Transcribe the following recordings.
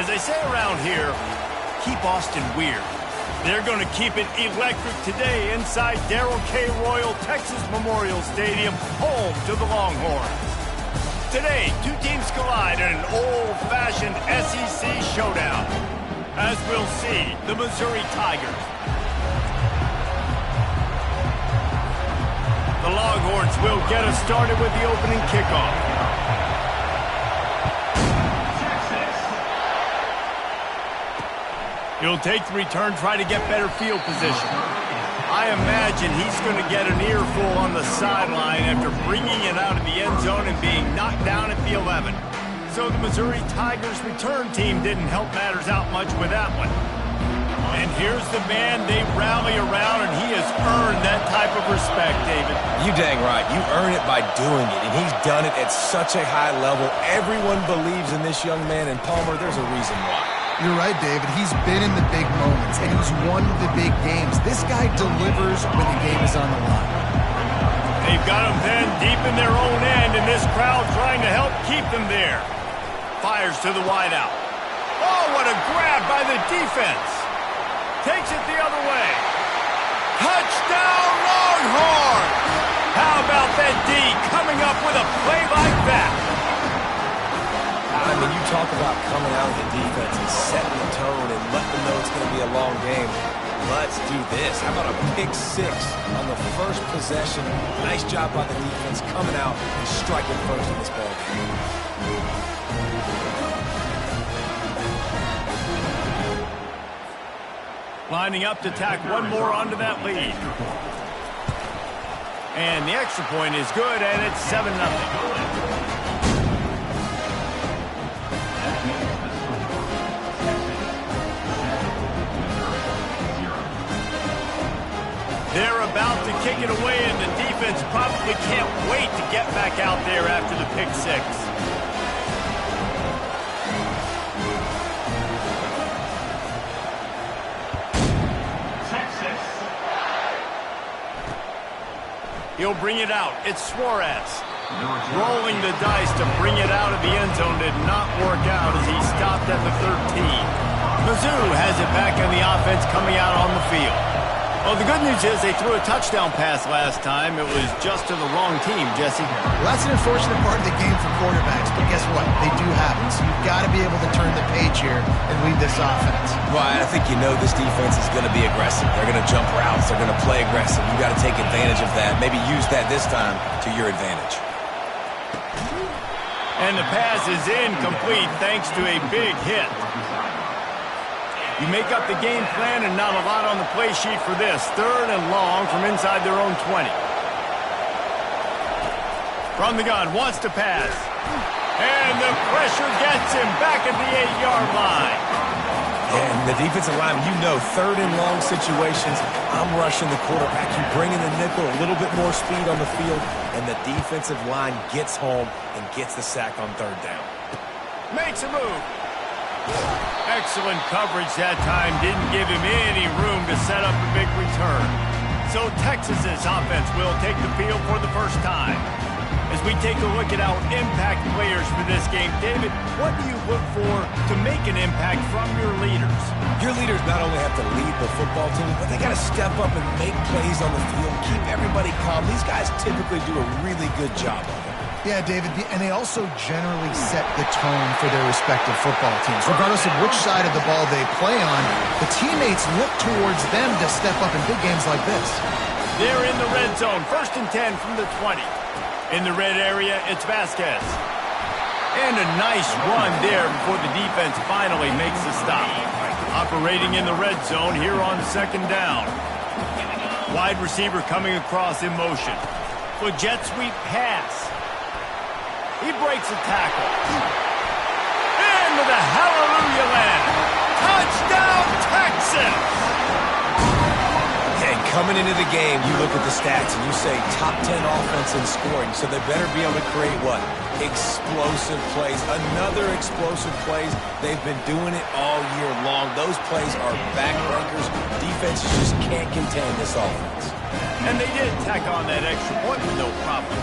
As they say around here, keep Austin weird. They're going to keep it electric today inside Darrell K. Royal Texas Memorial Stadium, home to the Longhorns. Today, two teams collide in an old-fashioned SEC showdown. As we'll see, the Missouri Tigers. The Longhorns will get us started with the opening kickoff. He'll take the return, try to get better field position. I imagine he's going to get an earful on the sideline after bringing it out of the end zone and being knocked down at the 11. So the Missouri Tigers return team didn't help matters out much with that one. And here's the man they rally around, and he has earned that type of respect, David. You dang right. You earn it by doing it, and he's done it at such a high level. Everyone believes in this young man, and Palmer, there's a reason why. You're right, David. He's been in the big moments, and he's won the big games. This guy delivers when the game is on the line. They've got him then deep in their own end, and this crowd trying to help keep them there. Fires to the wideout. Oh, what a grab by the defense. Takes it the other way. Touchdown, Longhorns! How about that D coming up with a play like that? I mean, you talk about coming out of the defense and setting the tone and letting them know it's going to be a long game. Let's do this. How about a pick six on the first possession? Nice job by the defense coming out and striking first in this ball game. Lining up to tack one more onto that lead. And the extra point is good, and it's 7-0. They're about to kick it away, and the defense probably can't wait to get back out there after the pick six. He'll bring it out. It's Suarez. Rolling the dice to bring it out of the end zone did not work out as he stopped at the 13. Mizzou has it back in the offense coming out on the field. Well, the good news is they threw a touchdown pass last time. It was just to the wrong team, Jesse. Well, that's an unfortunate part of the game for quarterbacks, but guess what? They do happen. So you've got to be able to turn the page here and lead this offense. Well, I think you know this defense is going to be aggressive. They're going to jump routes. They're going to play aggressive. You've got to take advantage of that. Maybe use that this time to your advantage. And the pass is incomplete thanks to a big hit. You make up the game plan and not a lot on the play sheet for this. 3rd and long from inside their own 20. From the gun, wants to pass. And the pressure gets him back at the 8-yard line. And the defensive line, you know, 3rd and long situations, I'm rushing the quarterback. You bring in the nickel, a little bit more speed on the field, and the defensive line gets home and gets the sack on 3rd down. Makes a move. Excellent coverage that time. Didn't give him any room to set up a big return. So Texas's offense will take the field for the first time. As we take a look at our impact players for this game, David, what do you look for to make an impact from your leaders? Your leaders not only have to lead the football team, but they got to step up and make plays on the field, keep everybody calm. These guys typically do a really good job of it. Yeah, David, and they also generally set the tone for their respective football teams. Regardless of which side of the ball they play on, the teammates look towards them to step up in big games like this. They're in the red zone, 1st and 10 from the 20. In the red area, it's Vasquez. And a nice run there before the defense finally makes the stop. Operating in the red zone here on 2nd down. Wide receiver coming across in motion. For jet sweep pass. He breaks a tackle. Into the hallelujah land. Touchdown, Texas! And coming into the game, you look at the stats and you say top 10 offense in scoring, so they better be able to create what? Explosive plays. Another explosive plays. They've been doing it all year long. Those plays are backbreakers. Defenses just can't contain this offense. And they did tack on that extra point with no problem.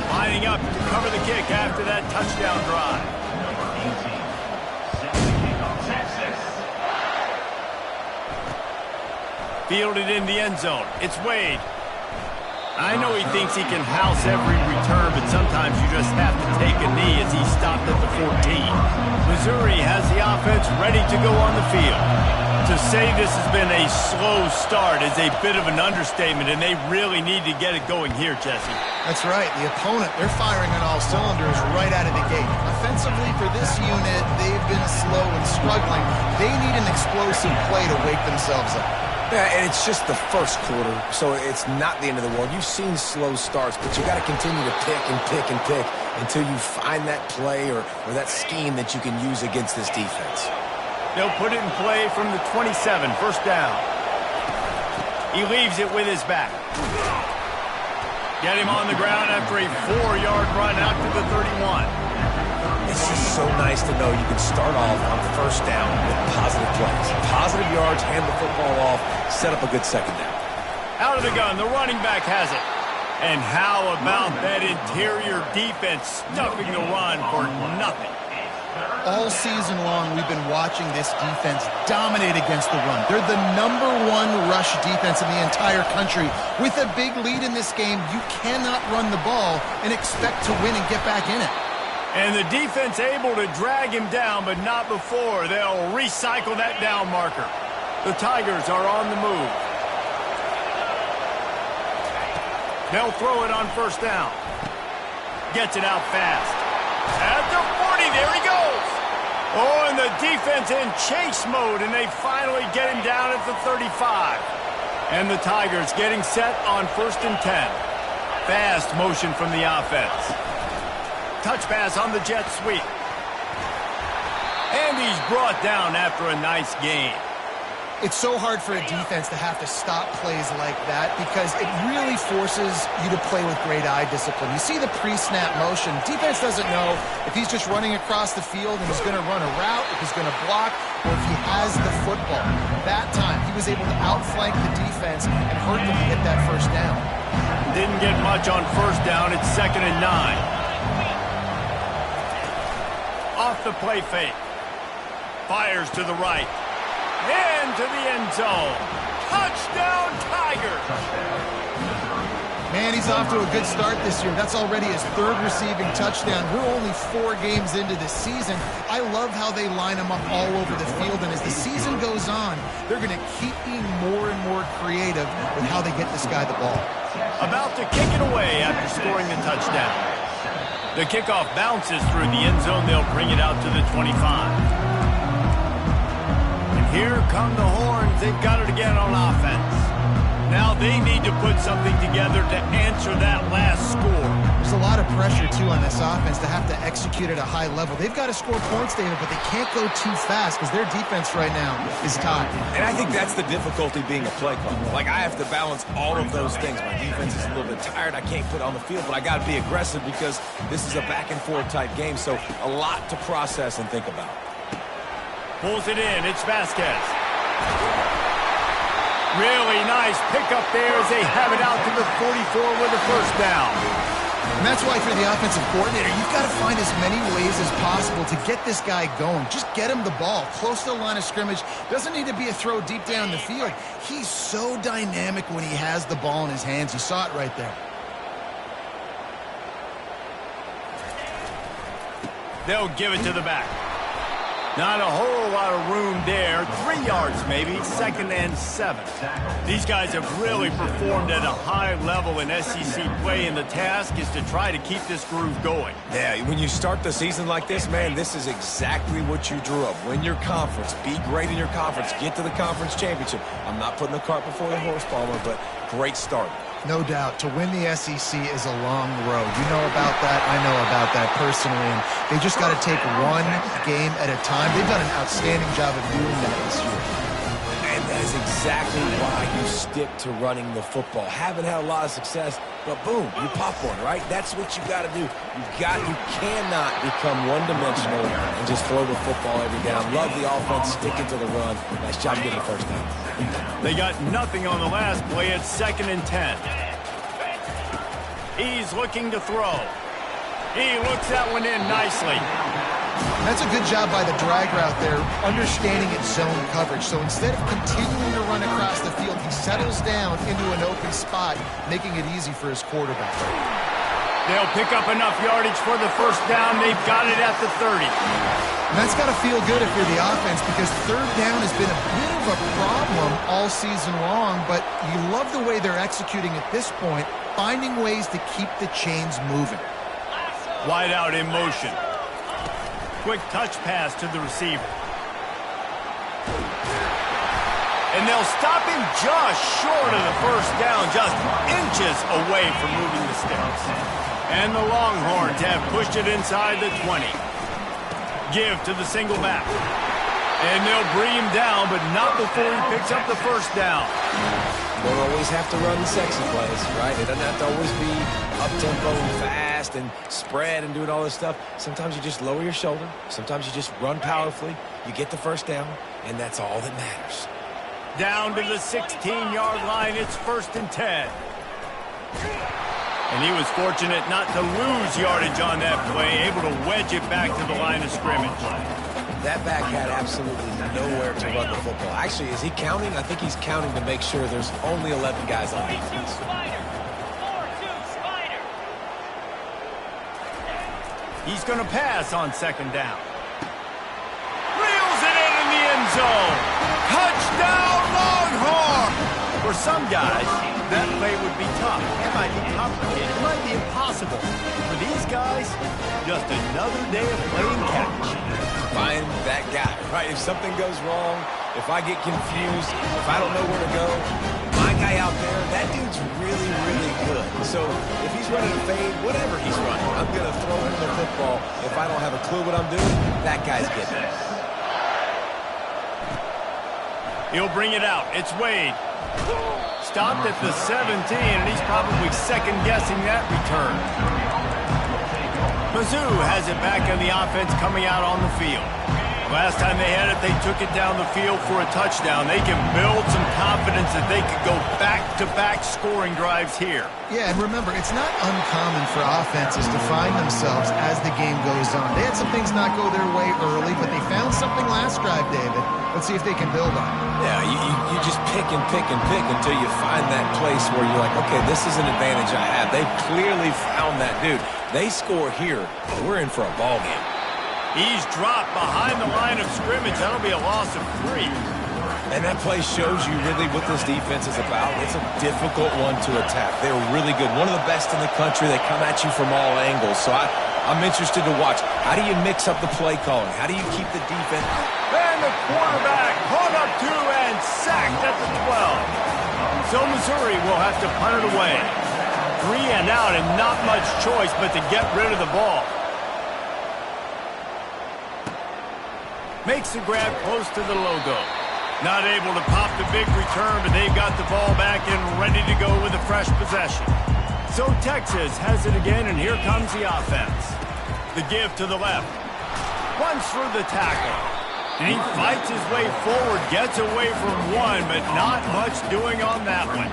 Lining up to cover the kick after that touchdown drive. Fielded in the end zone. It's Wade. I know he thinks he can house every return, but sometimes you just have to take a knee as he stopped at the 14. Missouri has the offense ready to go on the field. To say this has been a slow start is a bit of an understatement, and they really need to get it going here, Jesse. That's right. The opponent, they're firing on all cylinders right out of the gate. Offensively, for this unit, they've been slow and struggling. They need an explosive play to wake themselves up. Yeah, and it's just the first quarter, so it's not the end of the world. You've seen slow starts, but you got to continue to pick and pick and pick until you find that play or that scheme that you can use against this defense. They'll put it in play from the 27, first down. He leaves it with his back. Get him on the ground after a 4-yard run out to the 31. It's just so nice to know you can start off on first down with positive plays. Positive yards, hand the football off, set up a good second down. Out of the gun, the running back has it. And how about that interior defense stuffing the run for nothing? All season long, we've been watching this defense dominate against the run. They're the #1 rush defense in the entire country. With a big lead in this game, you cannot run the ball and expect to win and get back in it. And the defense able to drag him down, but not before. They'll recycle that down marker. The Tigers are on the move. They'll throw it on first down. Gets it out fast. At the 40, there he goes. Oh, and the defense in chase mode, and they finally get him down at the 35. And the Tigers getting set on 1st and 10. Fast motion from the offense. Touch pass on the jet sweep. And he's brought down after a nice gain. It's so hard for a defense to have to stop plays like that because it really forces you to play with great eye discipline. You see the pre-snap motion. Defense doesn't know if he's just running across the field and he's going to run a route, if he's going to block, or if he has the football. That time, he was able to outflank the defense and hurt them to get that first down. Didn't get much on first down. It's 2nd and 9. Off the play fake. Fires to the right. Into the end zone. Touchdown, Tigers! Man, he's off to a good start this year. That's already his 3rd receiving touchdown. We're only 4 games into the season. I love how they line him up all over the field, and as the season goes on, they're going to keep being more and more creative with how they get this guy the ball. About to kick it away after scoring the touchdown. The kickoff bounces through the end zone. They'll bring it out to the 25. Here come the horns. They've got it again on offense. Now they need to put something together to answer that last score. There's a lot of pressure, too, on this offense to have to execute at a high level. They've got to score points, David, but they can't go too fast because their defense right now is tied. And I think that's the difficulty being a play caller. Like, I have to balance all of those things. My defense is a little bit tired. I can't put it on the field, but I got to be aggressive because this is a back-and-forth type game, so a lot to process and think about. Pulls it in. It's Vasquez. Really nice pickup there as they have it out to the 44 with a first down. And that's why for the offensive coordinator, you've got to find as many ways as possible to get this guy going. Just get him the ball close to the line of scrimmage. Doesn't need to be a throw deep down the field. He's so dynamic when he has the ball in his hands. You saw it right there. They'll give it to the back. Not a whole lot of room there. 3 yards maybe. 2nd and 7. These guys have really performed at a high level in SEC play, and the task is to try to keep this groove going. Yeah, when you start the season like this, man, this is exactly what you drew up. Win your conference. Be great in your conference. Get to the conference championship. I'm not putting the cart before the horse, Palmer, but great start. No doubt. To win the SEC is a long road. You know about that. I know about that personally. And they just got to take one game at a time. They've done an outstanding job of doing that this year. And that is exactly why you stick to running the football. Haven't had a lot of success, but boom, you pop one, right? That's what you got to do. You cannot become one-dimensional and just throw the football every down. Love the offense, sticking to the run. Nice job getting the first down. They got nothing on the last play. It's 2nd and 10. He's looking to throw. He looks that one in nicely. That's a good job by the drag route there, understanding its zone coverage. So instead of continuing to run across the field, he settles down into an open spot, making it easy for his quarterback. They'll pick up enough yardage for the first down. They've got it at the 30. And that's got to feel good if you're the offense, because third down has been a bit of a problem all season long, but you love the way they're executing at this point, finding ways to keep the chains moving. Wide out in motion. Quick touch pass to the receiver. And they'll stop him just short of the first down, just inches away from moving the sticks. And the Longhorns have pushed it inside the 20. Give to the single back. And they'll bring him down, but not before he picks up the first down. You don't always have to run the sexy plays, right? It doesn't have to always be up-tempo and fast and spread and doing all this stuff. Sometimes you just lower your shoulder. Sometimes you just run powerfully. You get the first down, and that's all that matters. Down to the 16-yard line. It's 1st and 10. And he was fortunate not to lose yardage on that play, able to wedge it back to the line of scrimmage. That back had absolutely nowhere to run the football. Actually, is he counting? I think he's counting to make sure there's only 11 guys on defense. He's going to pass on 2nd down. Reels it in the end zone. Touchdown, Longhorn! For some guys, that play would be tough. It might be complicated. It might be impossible. For these guys, just another day of playing catch. Find that guy, right? If something goes wrong, if I get confused, if I don't know where to go, my guy out there, that dude's really, really good. So if he's running a fade, whatever he's running, I'm going to throw him the football. If I don't have a clue what I'm doing, that guy's getting it. He'll bring it out. It's Wade. Stopped at the 17, and he's probably second-guessing that return. Mizzou has it back in the offense coming out on the field. Last time they had it, they took it down the field for a touchdown. They can build some confidence that they could go back-to-back scoring drives here. Yeah, and remember, it's not uncommon for offenses to find themselves as the game goes on. They had some things not go their way early, but they found something last drive, David. Let's see if they can build on it. Yeah, you just pick and pick and pick until you find that place where you're like, okay, this is an advantage I have. They clearly found that dude. They score here, we're in for a ball game. He's dropped behind the line of scrimmage. That'll be a loss of 3. And that play shows you really what this defense is about. It's a difficult one to attack. They're really good. One of the best in the country. They come at you from all angles. So I'm interested to watch. How do you mix up the play calling? How do you keep the defense? And the quarterback hung up 2 and sacked at the 12. So Missouri will have to punt it away. 3 and out, and not much choice but to get rid of the ball. Makes the grab close to the logo. Not able to pop the big return, but they've got the ball back and ready to go with a fresh possession. So Texas has it again, and here comes the offense. The give to the left. Runs through the tackle. And he fights his way forward, gets away from one, but not much doing on that one.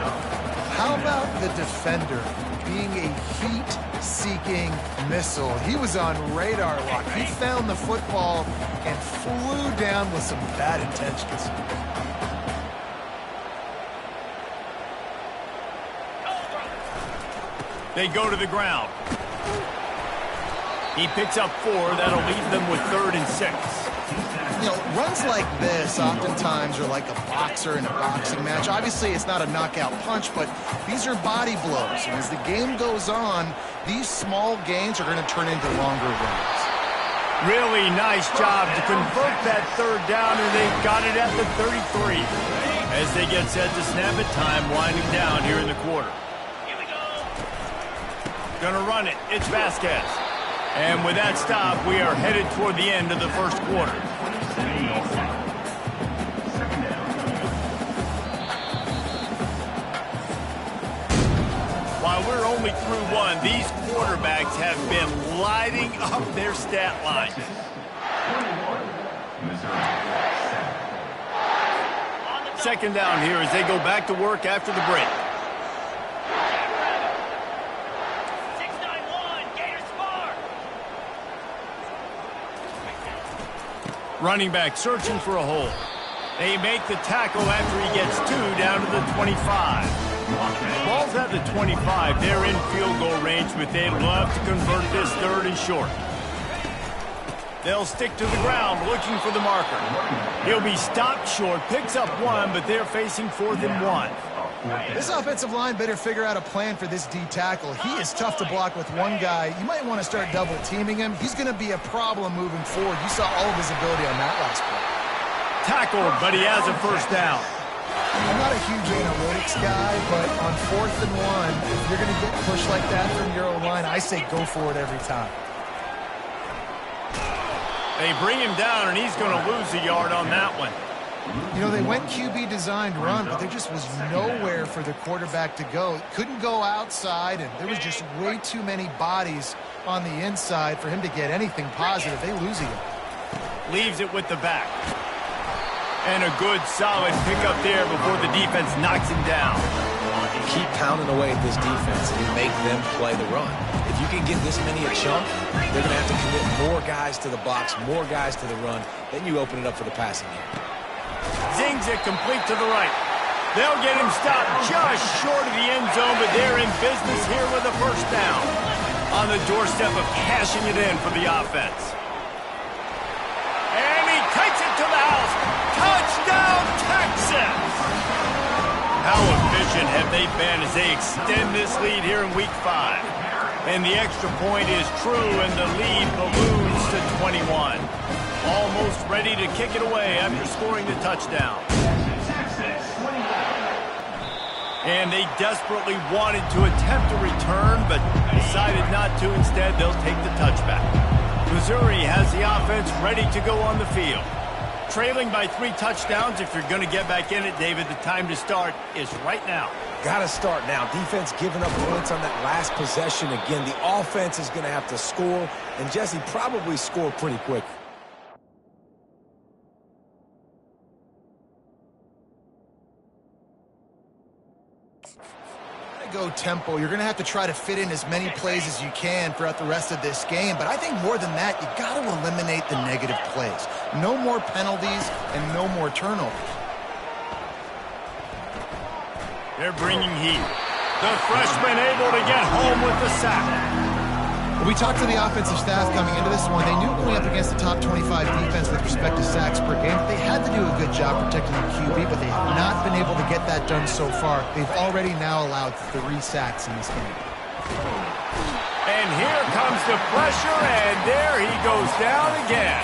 How about the defender being a heat-seeking missile? He was on radar lock. He found the football and flew down with some bad intentions. They go to the ground. He picks up 4. That'll leave them with 3rd and 6. You know, runs like this oftentimes are like a boxer in a boxing match. Obviously, it's not a knockout punch, but these are body blows. And as the game goes on, these small gains are going to turn into longer runs. Really nice job to convert that 3rd down, and they've got it at the 33. As they get set to snap it, time winding down here in the quarter. Here we go. Gonna run it. It's Vasquez. And with that stop, we are headed toward the end of the first quarter. While we're only through 1, these quarterbacks have been lighting up their stat line. 2nd down here as they go back to work after the break. Running back searching for a hole. They make the tackle after he gets 2 down to the 25. Ball's at the 25. They're in field goal range, but they'd love to convert this 3rd and short. They'll stick to the ground looking for the marker. He'll be stopped short, picks up 1, but they're facing 4th and 1. This offensive line better figure out a plan for this D tackle. He is tough to block with one guy. You might want to start double teaming him. He's going to be a problem moving forward. You saw all of his ability on that last play. Tackled, but he has a 1st down. I'm not a huge analytics guy, but on 4th and 1, if you're going to get pushed like that from your O-line, I say go for it every time. They bring him down, and he's going to lose a yard on that one. You know, they went QB designed run, but there just was nowhere for the quarterback to go. Couldn't go outside, and there was just way too many bodies on the inside for him to get anything positive. They lose it. Leaves it with the back. And a good, solid pickup there before the defense knocks him down. Keep pounding away at this defense and make them play the run. If you can get this many a chunk, they're going to have to commit more guys to the box, more guys to the run. Then you open it up for the passing game. Zings it complete to the right. They'll get him stopped just short of the end zone, but they're in business here with a 1st down. On the doorstep of cashing it in for the offense. And he takes it to the house. Touchdown, Texas! How efficient have they been as they extend this lead here in Week 5? And the extra point is true, and the lead balloons to 21. Almost ready to kick it away after scoring the touchdown. And they desperately wanted to attempt a return, but decided not to. Instead, they'll take the touchback. Missouri has the offense ready to go on the field. Trailing by 3 touchdowns. If you're going to get back in it, David, the time to start is right now. Got to start now. Defense giving up points on that last possession. Again, the offense is going to have to score, and Jesse probably score pretty quick. Go tempo. You're going to have to try to fit in as many plays as you can throughout the rest of this game. But I think more than that, you got to eliminate the negative plays. No more penalties and no more turnovers. They're bringing heat. The freshman able to get home with the sack. We talked to the offensive staff coming into this one. They knew going up against the top 25 defense with respect to sacks per game. They had to do a good job protecting the QB, but they have not been able to get that done so far. They've already now allowed 3 sacks in this game. And here comes the pressure, and there he goes down again.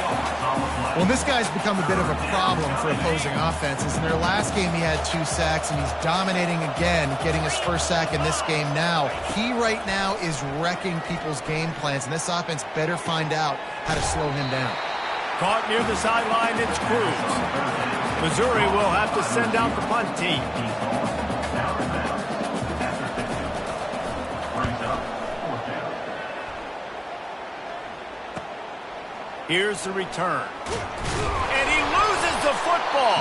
Well, this guy's become a bit of a problem for opposing offenses. In their last game, he had 2 sacks, and he's dominating again, getting his 1st sack in this game now. He right now is wrecking people's game plans, and this offense better find out how to slow him down. Caught near the sideline, it's Cruz. Missouri will have to send out the punt team. Here's the return. And he loses the football.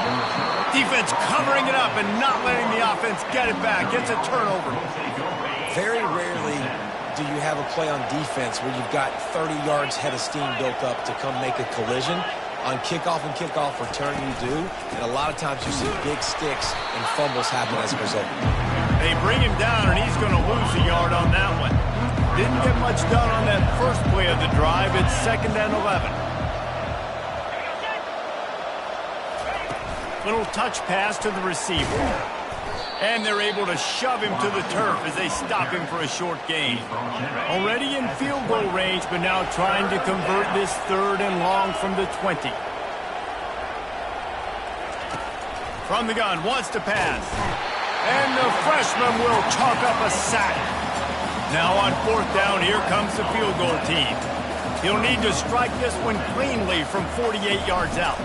Defense covering it up and not letting the offense get it back. It's a turnover. Very rarely do you have a play on defense where you've got 30 yards head of steam built up to come make a collision. On kickoff and kickoff return, you do. And a lot of times you see big sticks and fumbles happen as a result. They bring him down, and he's going to lose a yard on that one. Didn't get much done on that first play of the drive. It's 2nd and 11. Little touch pass to the receiver. And they're able to shove him to the turf as they stop him for a short gain. Already in field goal range, but now trying to convert this 3rd and long from the 20. From the gun, wants to pass. And the freshman will chalk up a sack. Now on 4th down, here comes the field goal team. He'll need to strike this one cleanly from 48 yards out.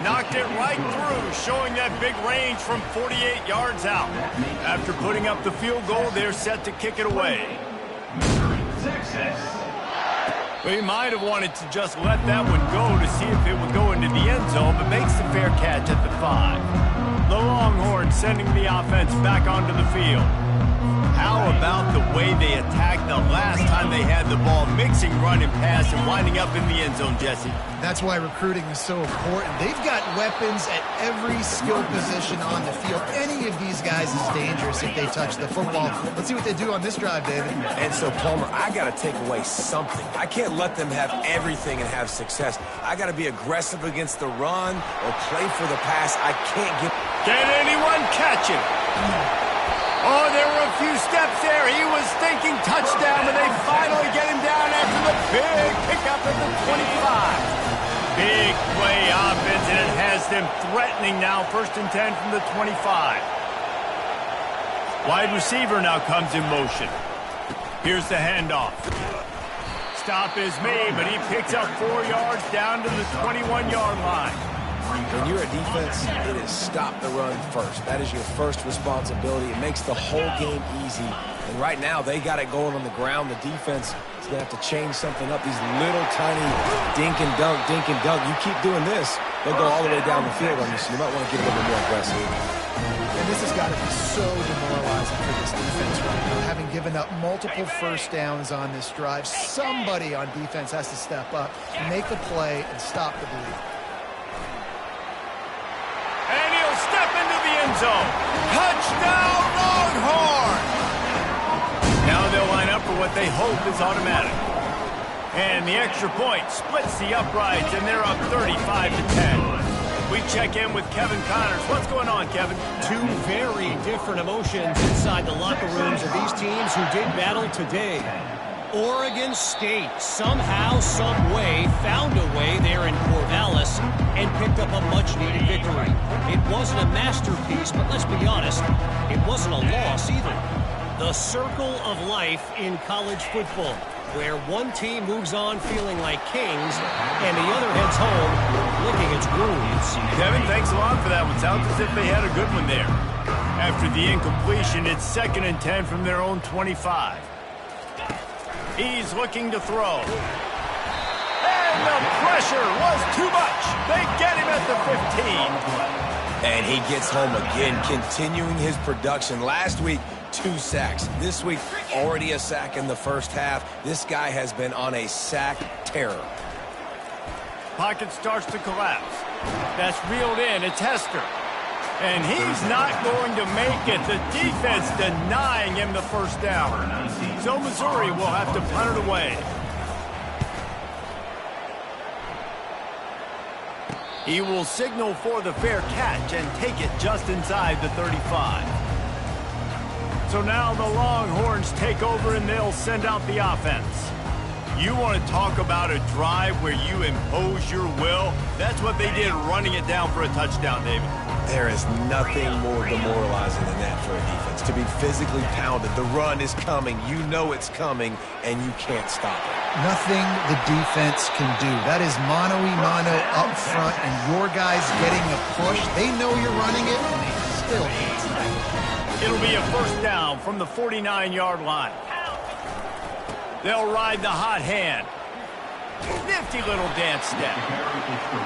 Knocked it right through, showing that big range from 48 yards out. After putting up the field goal, they're set to kick it away. Well, he might have wanted to just let that one go to see if it would go into the end zone, but makes the fair catch at the 5. The Longhorns sending the offense back onto the field. How about the way they attacked the last time they had the ball, mixing run and pass and winding up in the end zone, Jesse? That's why recruiting is so important. They've got weapons at every skill position on the field. Any of these guys is dangerous if they touch the football. Let's see what they do on this drive, David. And so, Palmer, I got to take away something. I can't let them have everything and have success. I got to be aggressive against the run or play for the pass. I can't get... Can anyone catch him? Oh, there were a few steps there. He was thinking touchdown, but they finally get him down after the big pickup at the 25. Big play offense, and it has them threatening now. 1st and 10 from the 25. Wide receiver now comes in motion. Here's the handoff. Stop is made, but he picks up 4 yards down to the 21-yard line. When you're a defense, it is stop the run first. That is your first responsibility. It makes the whole game easy. And right now, they got it going on the ground. The defense is going to have to change something up. These little tiny dink and dunk, dink and dunk. You keep doing this, they'll go all the way down the field on you. So you might want to get a little bit more aggressive. And this has got to be so demoralizing for this defense right now. Having given up multiple first downs on this drive, somebody on defense has to step up, make a play, and stop the bleed. And he'll step into the end zone. Touchdown, Longhorn! Now they'll line up for what they hope is automatic. And the extra point splits the uprights, and they're up 35-10. We check in with Kevin Connors. What's going on, Kevin? Two very different emotions inside the locker rooms of these teams who did battle today. Oregon State somehow, some way, found a way there in Corvallis and picked up a much-needed victory. It wasn't a masterpiece, but let's be honest, it wasn't a loss either. The circle of life in college football, where one team moves on feeling like kings and the other heads home licking its wounds. Kevin, thanks a lot for that one. Sounds as if they had a good one there. After the incompletion, it's 2nd and 10 from their own 25. He's looking to throw. And the pressure was too much. They get him at the 15. And he gets home again, continuing his production. Last week, 2 sacks. This week, already a sack in the first half. This guy has been on a sack terror. Pocket starts to collapse. That's reeled in. It's Hester. And he's not going to make it. The defense denying him the first down. So Missouri will have to punt it away. He will signal for the fair catch and take it just inside the 35. So now the Longhorns take over and they'll send out the offense. You want to talk about a drive where you impose your will? That's what they did, running it down for a touchdown, David. There is nothing more demoralizing than that for a defense. To be physically pounded, the run is coming, you know it's coming, and you can't stop it. Nothing the defense can do. That is mano-a-mano up front, and your guys getting a push. They know you're running it, and they still can't stop it. It'll be a first down from the 49-yard line. They'll ride the hot hand. Nifty little dance step.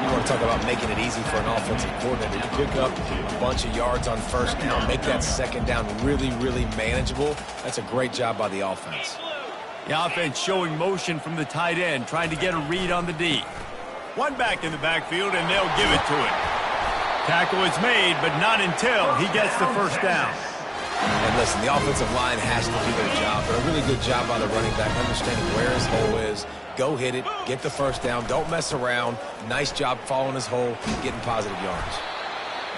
You want to talk about making it easy for an offensive coordinator. You pick up a bunch of yards on first down, make that second down really, really manageable. That's a great job by the offense. The offense showing motion from the tight end, trying to get a read on the D. One back in the backfield, and they'll give it to him. Tackle is made, but not until he gets the first down. And listen, the offensive line has to do their job, but a really good job by the running back, understanding where his hole is. Go hit it, get the first down, don't mess around. Nice job following his hole, getting positive yards.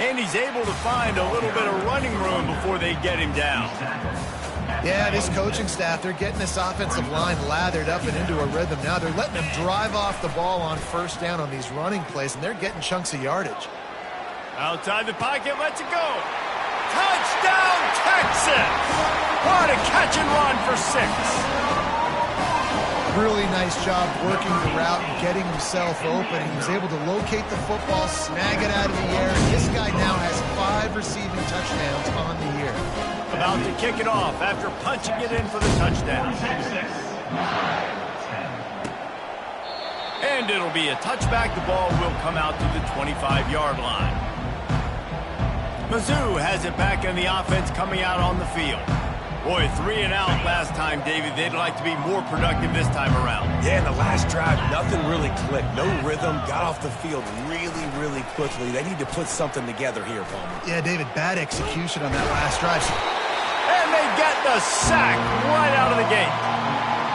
And he's able to find a little bit of running room before they get him down. Yeah, this coaching staff, they're getting this offensive line lathered up and into a rhythm. Now they're letting them drive off the ball on first down on these running plays, and they're getting chunks of yardage. Outside the pocket, lets it go. Touchdown, Texas! What a catch and run for 6. Really nice job working the route and getting himself open. He was able to locate the football, snag it out of the air. This guy now has 5 receiving touchdowns on the year. About to kick it off after punching it in for the touchdown. And it'll be a touchback. The ball will come out to the 25-yard line. Mizzou has it back in the offense coming out on the field. Boy, 3 and out last time, David. They'd like to be more productive this time around. Yeah, in the last drive, nothing really clicked. No rhythm, got off the field really, really quickly. They need to put something together here, Palmer. Yeah, David, bad execution on that last drive. And they get the sack right out of the gate.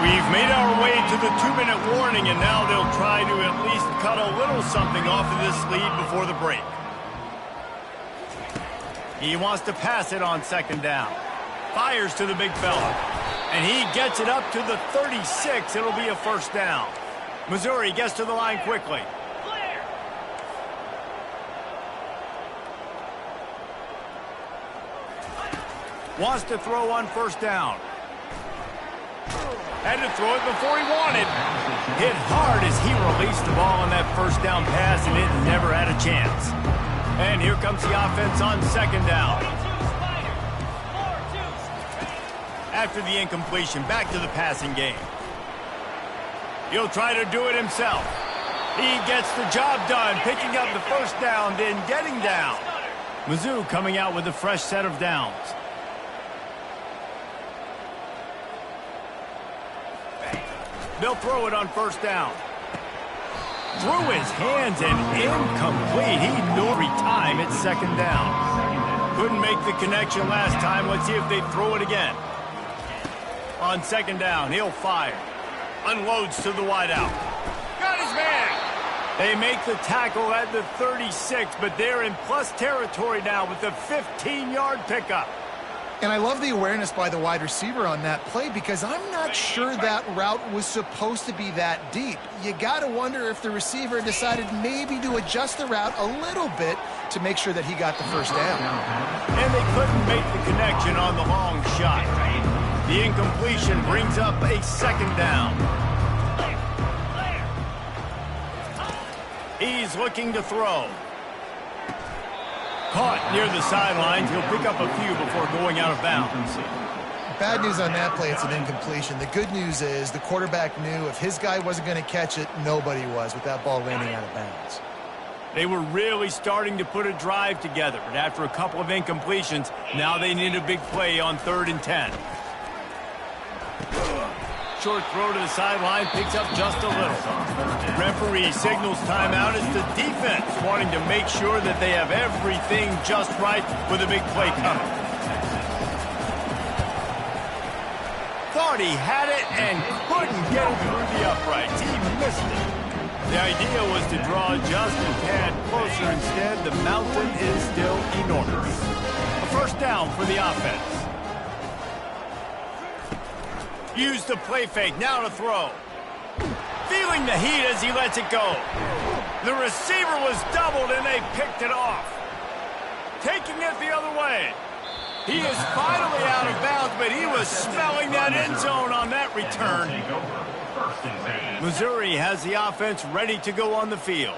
We've made our way to the 2-minute warning, and now they'll try to at least cut a little something off of this lead before the break. He wants to pass it on 2nd down. Fires to the big fella. And he gets it up to the 36. It'll be a 1st down. Missouri gets to the line quickly. Wants to throw on 1st down. Had to throw it before he wanted. Hit hard as he released the ball on that 1st down pass, and it never had a chance. And here comes the offense on 2nd down. After the incompletion, back to the passing game. He'll try to do it himself. He gets the job done, picking up the 1st down, then getting down. Mizzou coming out with a fresh set of downs. They'll throw it on 1st down. Through his hands and incomplete. He knew every time it's 2nd down. Couldn't make the connection last time. Let's see if they throw it again. On 2nd down, he'll fire. Unloads to the wideout. Got his man. They make the tackle at the 36, but they're in plus territory now with the 15-yard pickup. And I love the awareness by the wide receiver on that play because I'm not sure that route was supposed to be that deep. You got to wonder if the receiver decided maybe to adjust the route a little bit to make sure that he got the 1st down. And they couldn't make the connection on the long shot. The incompletion brings up a 2nd down. He's looking to throw. Caught near the sidelines. He'll pick up a few before going out of bounds. Bad news on that play, it's an incompletion. The good news is the quarterback knew if his guy wasn't going to catch it, nobody was with that ball landing out of bounds. They were really starting to put a drive together, but after a couple of incompletions, now they need a big play on 3rd and 10. Short throw to the sideline, picks up just a little. Referee signals timeout as the defense wanting to make sure that they have everything just right with a big play coming. Thought he had it and couldn't get it through the uprights. He missed it. The idea was to draw just a tad closer. Instead, the mountain is still enormous. A 1st down for the offense. Use the play fake, now to throw. Feeling the heat as he lets it go. The receiver was doubled and they picked it off. Taking it the other way. He is finally out of bounds, but he was smelling that end zone on that return. Missouri has the offense ready to go on the field.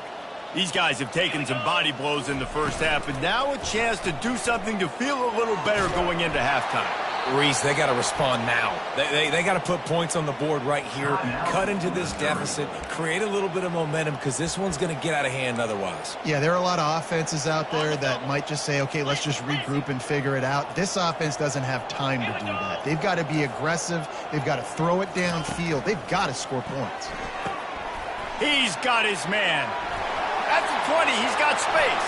These guys have taken some body blows in the 1st half, but now a chance to do something to feel a little better going into halftime. Reese, they got to respond now. They got to put points on the board right here, cut into this deficit, create a little bit of momentum because this one's going to get out of hand otherwise. Yeah, there are a lot of offenses out there that might just say, okay, let's just regroup and figure it out. This offense doesn't have time to do that. They've got to be aggressive. They've got to throw it downfield. They've got to score points. He's got his man. At the 20, he's got space.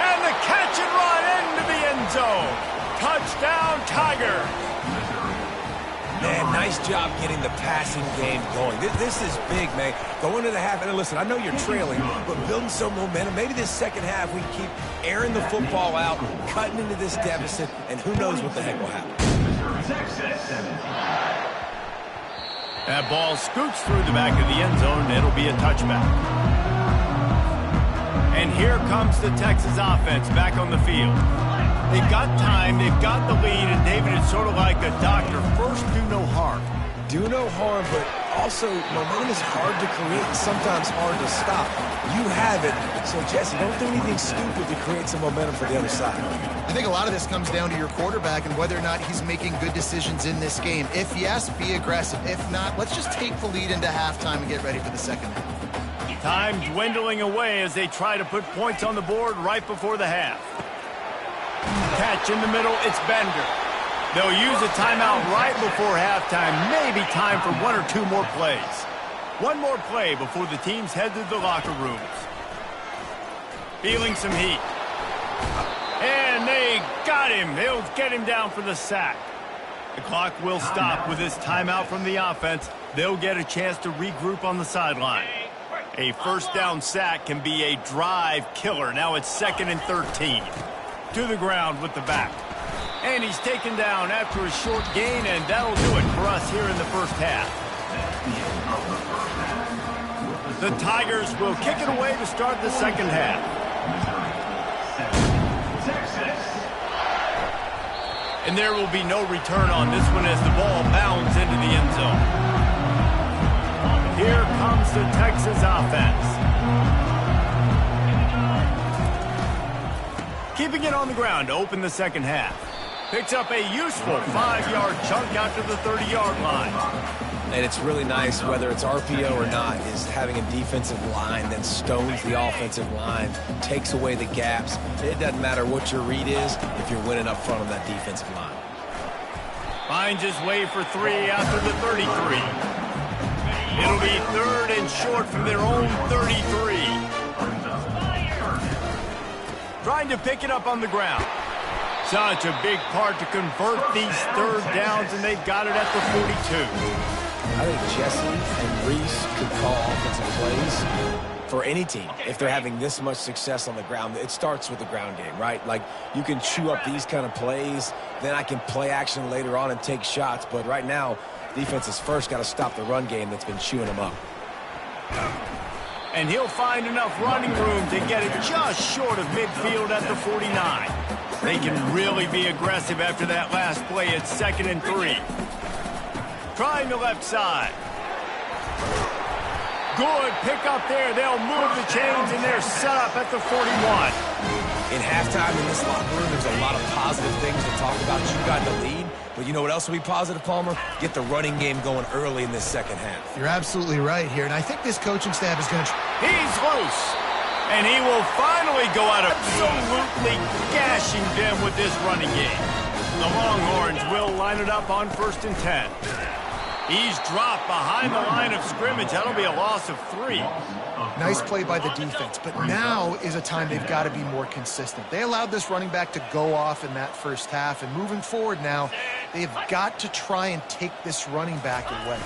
And the catch and run into the end zone. Touchdown, Tigers. Man, nice job getting the passing game going. This is big, man. Going into the half, and listen, I know you're trailing, but building some momentum. Maybe this 2nd half we keep airing the football out, cutting into this deficit, and who knows what the heck will happen. That ball scoots through the back of the end zone, and it'll be a touchback. And here comes the Texas offense back on the field. They've got time, they've got the lead, and David, it's sort of like a doctor. First, do no harm. Do no harm, but also momentum is hard to create and sometimes hard to stop. You have it, so Jesse, don't do anything stupid to create some momentum for the other side. I think a lot of this comes down to your quarterback and whether or not he's making good decisions in this game. If yes, be aggressive. If not, let's just take the lead into halftime and get ready for the 2nd half. Time dwindling away as they try to put points on the board right before the half. Catch in the middle, it's Bender. They'll use a timeout right before halftime, maybe time for one or two more plays. One more play before the teams head to the locker rooms. Feeling some heat. And they got him. They'll get him down for the sack. The clock will stop with this timeout from the offense. They'll get a chance to regroup on the sideline. A first down sack can be a drive killer. Now it's 2nd and 13. To the ground with the back. And he's taken down after a short gain, and that'll do it for us here in the first half. The Tigers will kick it away to start the second half. And there will be no return on this one as the ball bounds into the end zone. Here comes the Texas offense. Keeping it on the ground to open the second half. Picks up a useful 5-yard chunk out to the 30-yard line. And it's really nice, whether it's RPO or not, is having a defensive line that stones the offensive line, takes away the gaps. It doesn't matter what your read is if you're winning up front on that defensive line. Finds his way for 3 after the 33. It'll be 3rd and short from their own 33. Trying to pick it up on the ground. Such a big part to convert these third downs, and they've got it at the 42. I think Jesse and Reese could call offensive plays for any team if they're having this much success on the ground. It starts with the ground game, right? Like, you can chew up these kind of plays, then I can play action later on and take shots. But right now, defense has first got to stop the run game that's been chewing them up. And he'll find enough running room to get it just short of midfield at the 49. They can really be aggressive after that last play at 2nd and 3. Trying the left side. Good pick up there. They'll move the chains, and they're set up at the 41. In halftime in this locker room, there's a lot of positive things to talk about. You got the lead, but you know what else will be positive, Palmer? Get the running game going early in this second half. You're absolutely right here, and I think this coaching staff is going to... He's loose, and he will finally go out absolutely gashing them with this running game. The Longhorns will line it up on 1st and 10. He's dropped behind the line of scrimmage. That'll be a loss of 3. Nice play by the defense, but now is a time they've got to be more consistent. They allowed this running back to go off in that first half, and moving forward now, they've got to try and take this running back away.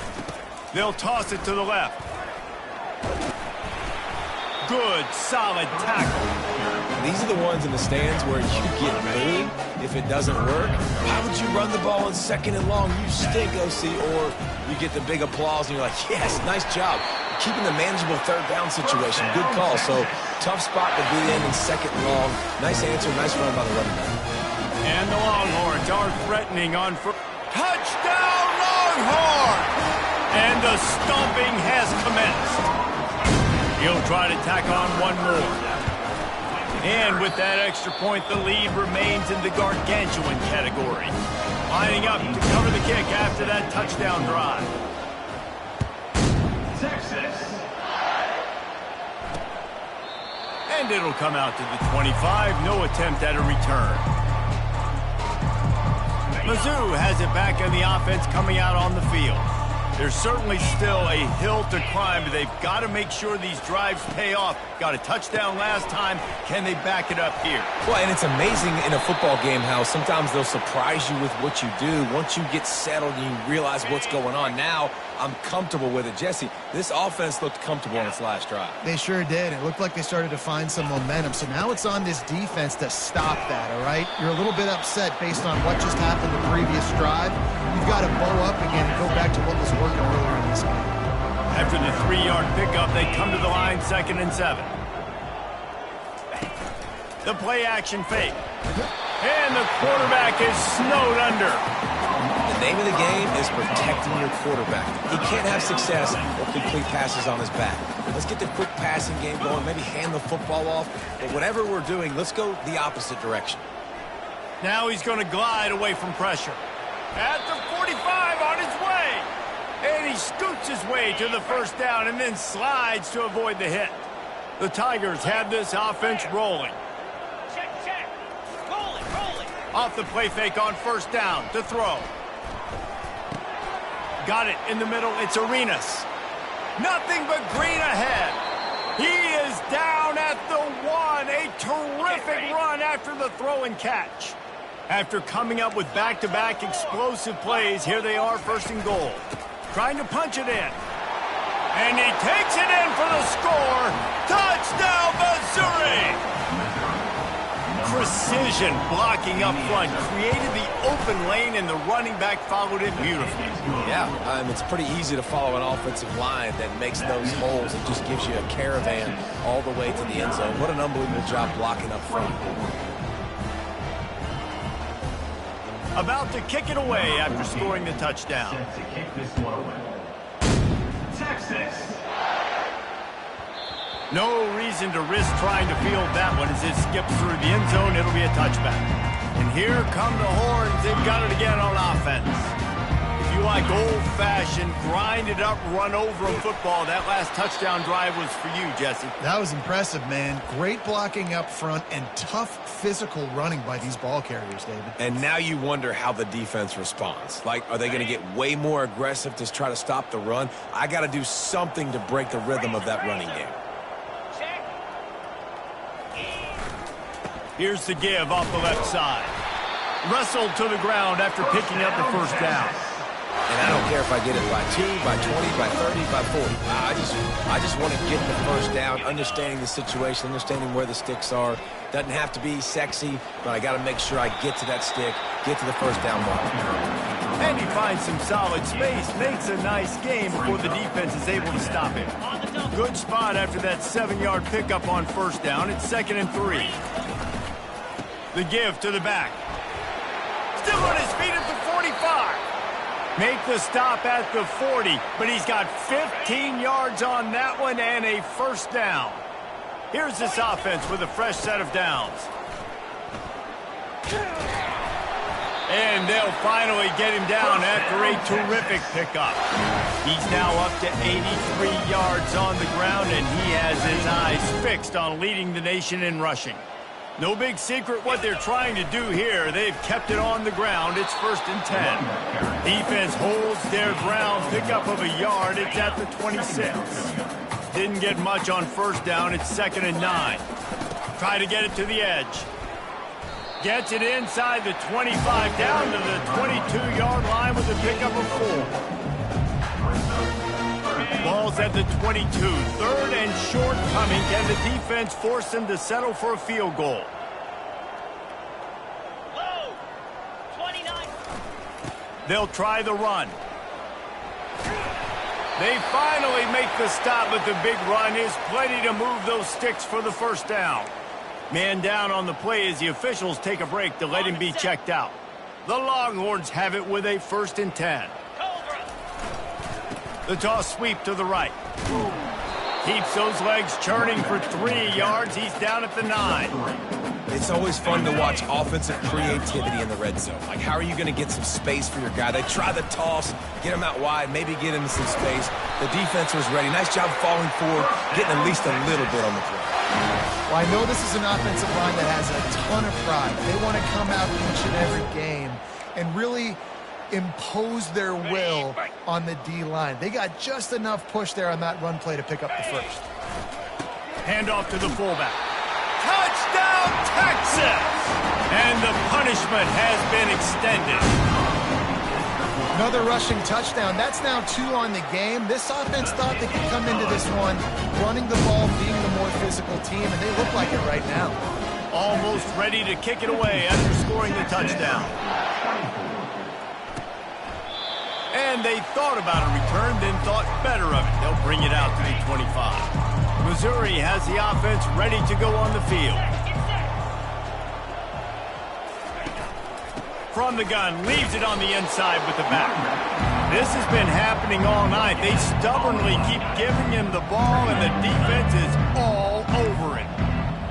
They'll toss it to the left. Good, solid tackle. These are the ones in the stands where you get booed if it doesn't work. Why would you run the ball in 2nd and long? You stink, OC. Or you get the big applause and you're like, yes, nice job. Keeping the manageable 3rd down situation. Good call. So tough spot to be in 2nd and long. Nice answer, nice run by the running back. And the Longhorns are threatening on touchdown Longhorn! And the stomping has commenced. He'll try to tack on one more. And with that extra point, the lead remains in the gargantuan category. Lining up to cover the kick after that touchdown drive. Texas. And it'll come out to the 25. No attempt at a return. Mizzou has it back in the offense coming out on the field. There's certainly still a hill to climb, but they've got to make sure these drives pay off. Got a touchdown last time. Can they back it up here? Well, and it's amazing in a football game how sometimes they'll surprise you with what you do. Once you get settled and you realize what's going on, now I'm comfortable with it. Jesse, this offense looked comfortable on its last drive. They sure did. It looked like they started to find some momentum. So now it's on this defense to stop that, all right? You're a little bit upset based on what just happened the previous drive. You've got to bow up again and go back to what was working earlier in this game. After the 3-yard pickup, they come to the line 2nd and 7. The play action fake. And the quarterback is snowed under. The name of the game is protecting your quarterback. He can't have success or complete passes on his back. Let's get the quick passing game going, maybe hand the football off. But whatever we're doing, let's go the opposite direction. Now he's going to glide away from pressure. At the 45 on his way. And he scoots his way to the first down and then slides to avoid the hit. The Tigers have this offense rolling. Check. Rolling. Off the play fake on first down to throw. Got it in the middle. It's Arenas. Nothing but green ahead. He is down at the 1. A terrific run after the throw and catch. After coming up with back-to-back explosive plays, here they are, first and goal. Trying to punch it in. And he takes it in for the score. Touchdown, Missouri! Precision blocking up front created the open lane, and the running back followed it beautifully. Yeah, it's pretty easy to follow an offensive line that makes those holes and just gives you a caravan all the way to the end zone. What an unbelievable job blocking up front. About to kick it away after scoring the touchdown. Texas. No reason to risk trying to field that one as it skips through the end zone. It'll be a touchback. And here come the horns. They've got it again on offense. If you like old-fashioned, grind-it-up, run-over football, that last touchdown drive was for you, Jesse. That was impressive, man. Great blocking up front and tough physical running by these ball carriers, David. And now you wonder how the defense responds. Like, are they going to get way more aggressive to try to stop the run? I got to do something to break the rhythm of that running game. Here's the give off the left side. Wrestled to the ground after picking up the first down. And I don't care if I get it by 2, by 20, by 30, by 40. I just want to get the first down, understanding the situation, understanding where the sticks are. Doesn't have to be sexy, but I got to make sure I get to that stick, get to the first down mark. And he finds some solid space, makes a nice game before the defense is able to stop him. Good spot after that 7-yard pickup on first down. It's 2nd and 3. The give to the back. Still on his feet at the 45. Make the stop at the 40, but he's got 15 yards on that one and a first down. Here's this offense with a fresh set of downs. And they'll finally get him down after a terrific pickup. He's now up to 83 yards on the ground, and he has his eyes fixed on leading the nation in rushing. No big secret what they're trying to do here. They've kept it on the ground. It's 1st and 10. Defense holds their ground. Pickup of a yard. It's at the 26. Didn't get much on first down. It's 2nd and 9. Try to get it to the edge. Gets it inside the 25, down to the 22-yard line with a pickup of 4. Ball's at the 22. 3rd and short coming. Can the defense force them to settle for a field goal? Low. 29. They'll try the run. They finally make the stop, but the big run is plenty to move those sticks for the first down. Man down on the play as the officials take a break to let him be checked out. The Longhorns have it with a 1st and 10. The toss sweep to the right. Keeps those legs churning for 3 yards. He's down at the 9. It's always fun to watch offensive creativity in the red zone. Like, how are you going to get some space for your guy? They try the toss, get him out wide, maybe get him some space. The defense was ready. Nice job falling forward, getting at least a little bit on the play. Well, I know this is an offensive line that has a ton of pride. They want to come out each and every game and really impose their will on the D-line. They got just enough push there on that run play to pick up the first. Hand off to the fullback. Touchdown, Texas! And the punishment has been extended. Another rushing touchdown. That's now 2 on the game. This offense thought they could come into this one running the ball, being the more physical team, and they look like it right now. Almost ready to kick it away after scoring the touchdown. And they thought about a return, then thought better of it. They'll bring it out to the 25. Missouri has the offense ready to go on the field. From the gun, leaves it on the inside with the back. This has been happening all night. They stubbornly keep giving him the ball, and the defense is all over it.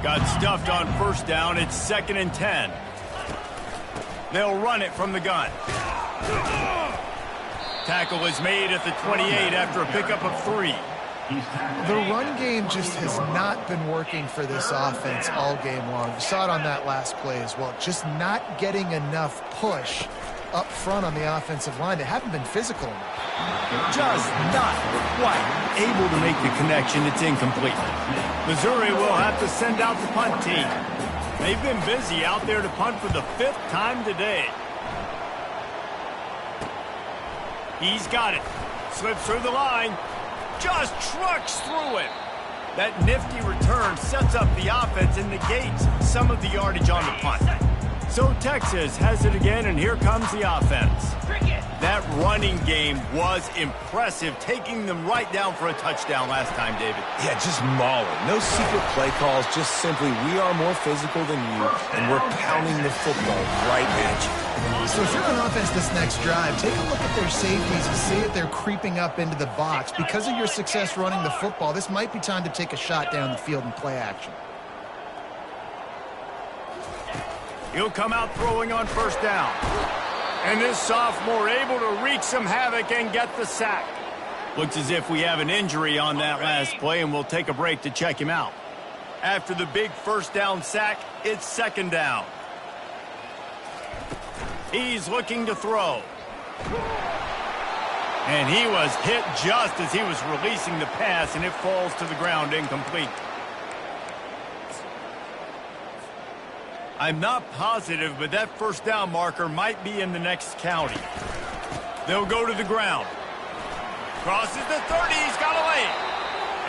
Got stuffed on first down. It's 2nd and 10. They'll run it from the gun. Tackle is made at the 28 after a pickup of 3. The run game just has not been working for this offense all game long. You saw it on that last play as well. Just not getting enough push up front on the offensive line. They haven't been physical enough. Just not quite able to make the connection. It's incomplete. Missouri will have to send out the punt team. They've been busy out there to punt for the 5th time today. He's got it. Slips through the line. Just trucks through it. That nifty return sets up the offense and negates some of the yardage on the punt. So Texas has it again, and here comes the offense. That running game was impressive, taking them right down for a touchdown last time, David. Yeah, just mauling. No secret play calls, just simply we are more physical than you, and we're pounding the football right at you. So if you're on offense this next drive, take a look at their safeties and see if they're creeping up into the box. Because of your success running the football, this might be time to take a shot down the field and play action. He'll come out throwing on first down. And this sophomore able to wreak some havoc and get the sack. Looks as if we have an injury on that last play, and we'll take a break to check him out. After the big first down sack, it's second down. He's looking to throw. And he was hit just as he was releasing the pass, and it falls to the ground incomplete. I'm not positive, but that first down marker might be in the next county. They'll go to the ground. Crosses the 30, he's got a lane.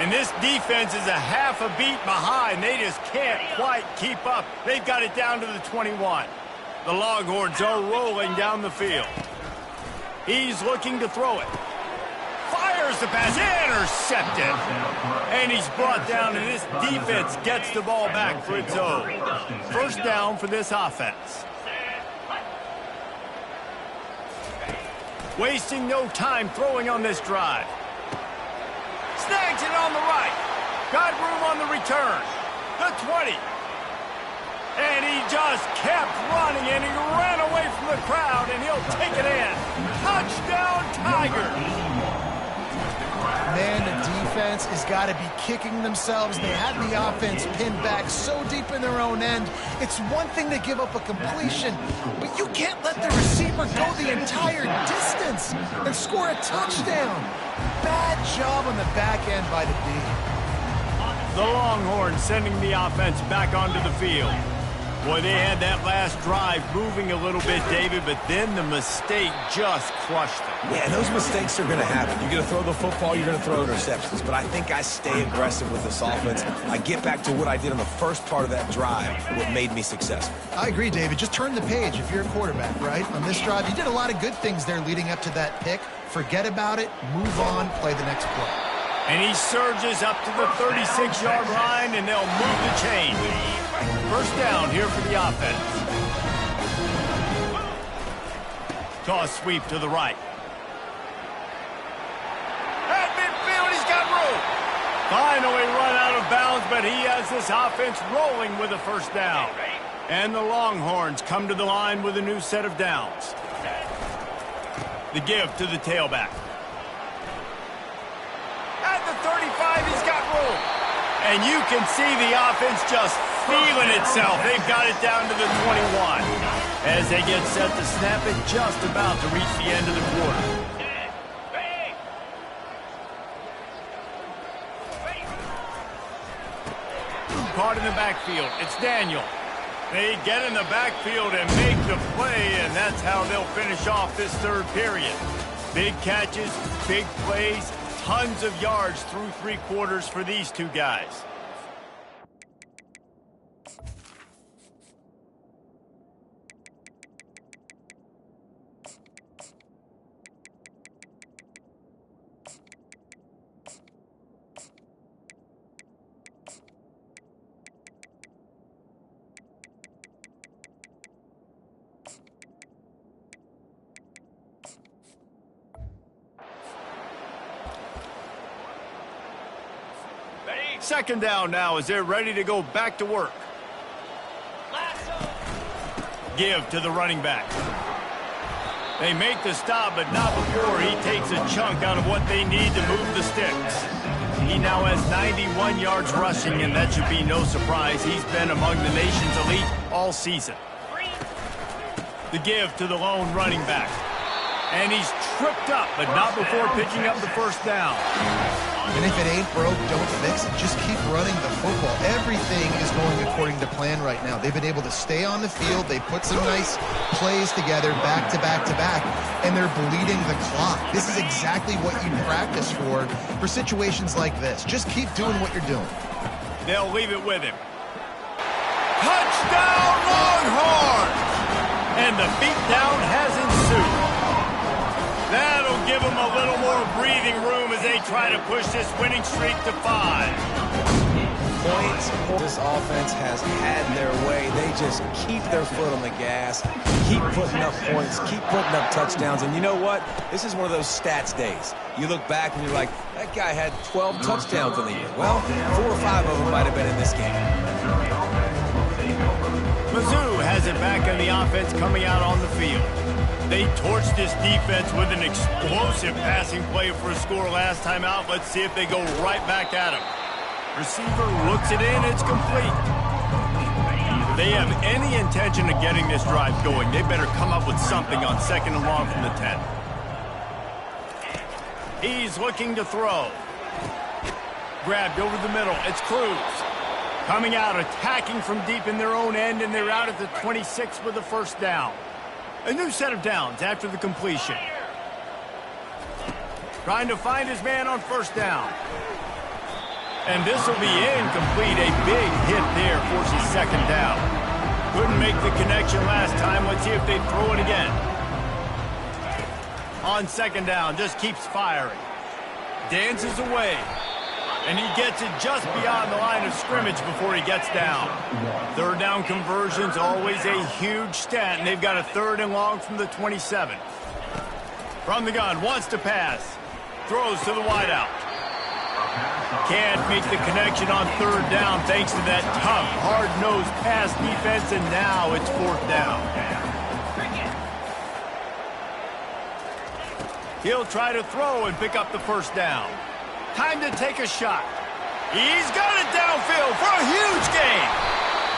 And this defense is a half a beat behind. They just can't quite keep up. They've got it down to the 21. The Longhorns are rolling down the field. He's looking to throw it. Fires the pass, intercepted. And he's brought down, and this defense gets the ball back for its own. First down for this offense. Wasting no time throwing on this drive. Snags it on the right. Got room on the return. The 20. And he just kept running, and he ran away from the crowd, and he'll take it in. Touchdown, Tigers. Man, the defense has got to be kicking themselves. They had the offense pinned back so deep in their own end. It's one thing to give up a completion, but you can't let the receiver go the entire distance and score a touchdown. Bad job on the back end by the D. The Longhorns sending the offense back onto the field. Boy, they had that last drive moving a little bit, David, but then the mistake just crushed them. Yeah, those mistakes are going to happen. You're going to throw the football, you're going to throw interceptions. But I think I stay aggressive with this offense. I get back to what I did on the first part of that drive, what made me successful. I agree, David. Just turn the page if you're a quarterback, right? On this drive, you did a lot of good things there leading up to that pick. Forget about it, move on, play the next play. And he surges up to the 36-yard line, and they'll move the chain. First down here for the offense. Toss sweep to the right. At midfield, he's got room. Finally run out of bounds, but he has this offense rolling with a first down. And the Longhorns come to the line with a new set of downs. The give to the tailback. At the 35, he's got room. And you can see the offense just feeling itself. They've got it down to the 21. As they get set to snap it, just about to reach the end of the quarter. Caught in the backfield. It's Daniel. They get in the backfield and make the play, and that's how they'll finish off this third period. Big catches, big plays, tons of yards through three quarters for these two guys. Second down now as they're ready to go back to work. Give to the running back. They make the stop, but not before he takes a chunk out of what they need to move the sticks. He now has 91 yards rushing, and that should be no surprise. He's been among the nation's elite all season. The give to the lone running back. And he's tripped up, but not before picking up the first down. And if it ain't broke, don't fix it. Just keep running the football. Everything is going according to plan right now. They've been able to stay on the field. They put some nice plays together back to back to back, and they're bleeding the clock. This is exactly what you practice for situations like this. Just keep doing what you're doing. They'll leave it with him. Touchdown, Longhorns! And the beatdown has ensued. That'll give them a little more breathing room as they try to push this winning streak to 5. Points. This offense has had their way. They just keep their foot on the gas, keep putting up points, keep putting up touchdowns. And you know what? This is one of those stats days. You look back and you're like, that guy had 12 touchdowns in the year. Well, 4 or 5 of them might have been in this game. Mizzou has it back on the offense coming out on the field. They torched this defense with an explosive passing play for a score last time out. Let's see if they go right back at him. Receiver looks it in. It's complete. If they have any intention of getting this drive going, they better come up with something on 2nd and long from the 10. He's looking to throw. Grabbed over the middle. It's Cruz. Coming out, attacking from deep in their own end, and they're out at the 26 with the first down. A new set of downs after the completion. Trying to find his man on first down. And this will be incomplete. A big hit there forces 2nd down. Couldn't make the connection last time. Let's see if they throw it again. On 2nd down, just keeps firing. Dances away. And he gets it just beyond the line of scrimmage before he gets down. 3rd down conversion's always a huge stat, and they've got a 3rd and long from the 27. From the gun, wants to pass. Throws to the wideout. Can't make the connection on 3rd down thanks to that tough, hard-nosed pass defense, and now it's 4th down. He'll try to throw and pick up the first down. Time to take a shot. He's got it downfield for a huge gain.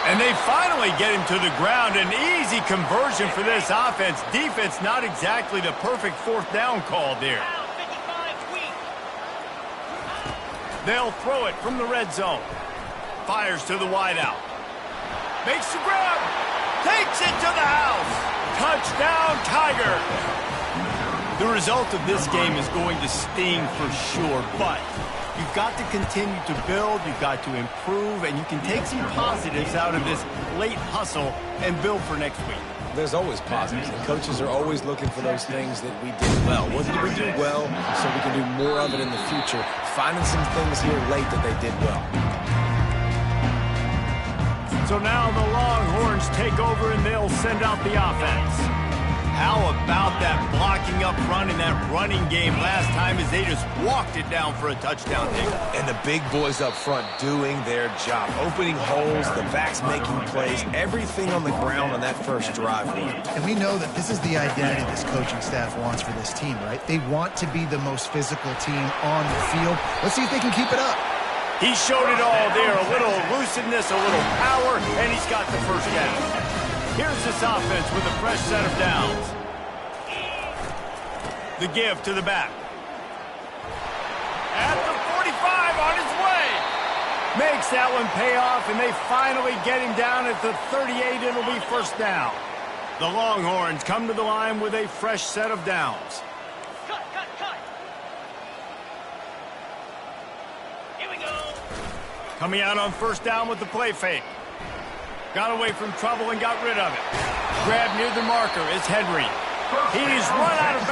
And they finally get him to the ground. An easy conversion for this offense. Defense not exactly the perfect 4th down call there. They'll throw it from the red zone. Fires to the wideout. Makes the grab. Takes it to the house. Touchdown, Tiger. The result of this game is going to sting for sure, but you've got to continue to build, you've got to improve, and you can take some positives out of this late hustle and build for next week. There's always positives, and coaches are always looking for those things that we did well. What did we do well so we can do more of it in the future? Finding some things here late that they did well. So now the Longhorns take over and they'll send out the offense. How about that blocking up front in that running game last time as they just walked it down for a touchdown dig? And the big boys up front doing their job, opening holes, the backs making plays, everything on the ground on that first drive. And we know that this is the identity this coaching staff wants for this team, right? They want to be the most physical team on the field. Let's see if they can keep it up. He showed it all there, a little elusiveness, a little power, and he's got the first down. Here's this offense with a fresh set of downs. The give to the back. At the 45 on his way. Makes that one pay off, and they finally get him down at the 38. It'll be first down. The Longhorns come to the line with a fresh set of downs. Cut. Here we go. Coming out on first down with the play fake. Got away from trouble and got rid of it. Grabbed near the marker is Henry. He's run out of bounds.